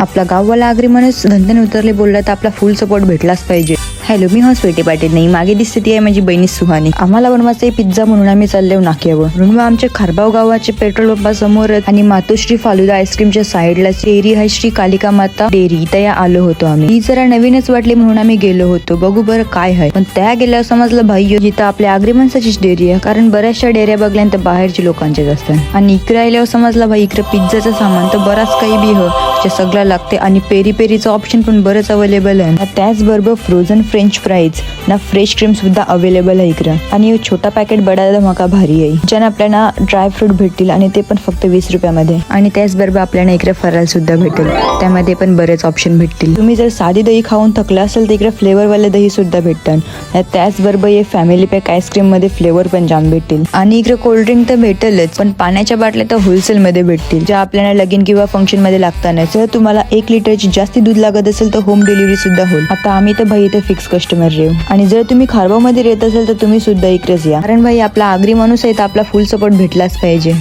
आपला गाववाला आगरी माणूस धंद्याने उतरले बोलला तर आपला फुल सपोर्ट भेटलाच पाहिजे. हॅलो, मी स्वेटी पाटील नाही, मागे दिसते ती आहे माझी बहिणी सुहानी. आम्हाला बनवायचं आहे पिझ्झा म्हणून आम्ही चाललो नाक्यावर. म्हणून मग आमच्या खारबाव गावाचे पेट्रोल पंपासमोर आणि मातोश्री फालुदा आईस्क्रीमच्या साईडला डेअरी आहे श्री कालिका माता डेअरी त्या आलो होतो आम्ही. ही जरा नवीनच वाटली म्हणून आम्ही गेलो होतो बघू बरं काय आहे. पण त्या गेल्यावर समजलं भाई जिथं आपल्या आगरी माणसाचीच डेअरी आहे, कारण बऱ्याचशा डेअऱ्या बघल्यानंतर बाहेरच्या लोकांचेच असतात. आणि इकडे आल्यावर समजलं भाई इकडे पिझ्झाचं सामान तर बराच काही बी जे सगळं लागते आणि पेरी पेरीचं ऑप्शन पण बरंच अवेलेबल आहे. त्याचबरोबर फ्रोझन फ्रेंच फ्राईज ना फ्रेश क्रीम सुद्धा अवेलेबल आहे इकडं. आणि छोटा पॅकेट बडा धमाका भारी आहे, ज्याने आपल्याला ड्राय फ्रूट भेटतील आणि ते पण फक्त 20 रुपयामध्ये. आणि त्याचबरोबर आपल्याला इकडे फराळ सुद्धा भेटेल, त्यामध्ये पण बरेच ऑप्शन भेटतील. तुम्ही जर साधी दही खाऊन थकला असेल तर इकडे फ्लेवरवाले दही सुद्धा भेटतात. त्याचबरोबर हे फॅमिली पॅक आईस्क्रीम मध्ये फ्लेवर पण जाम भेटतील. आणि इकडे कोल्ड्रिंक तर भेटेलच, पण पाण्याच्या बाटल्या तर होलसेल मध्ये भेटतील, ज्या आपल्याला लगीन किंवा फंक्शन मध्ये लागतात. जर तुम्हाला 1 लिटरची जास्ती दूध लागत असेल तर होम डिलिव्हरी सुद्धा होईल. आता आम्ही तर भाई इथे फिक्स कस्टमर रेव. आणि जर तुम्ही खारबाव मध्ये राहत असेल तर तुम्ही सुद्धा इकडेच या, कारण भाई आपला आगरी माणूस आहे तर आपला फुल सपोर्ट भेटलाच पाहिजे.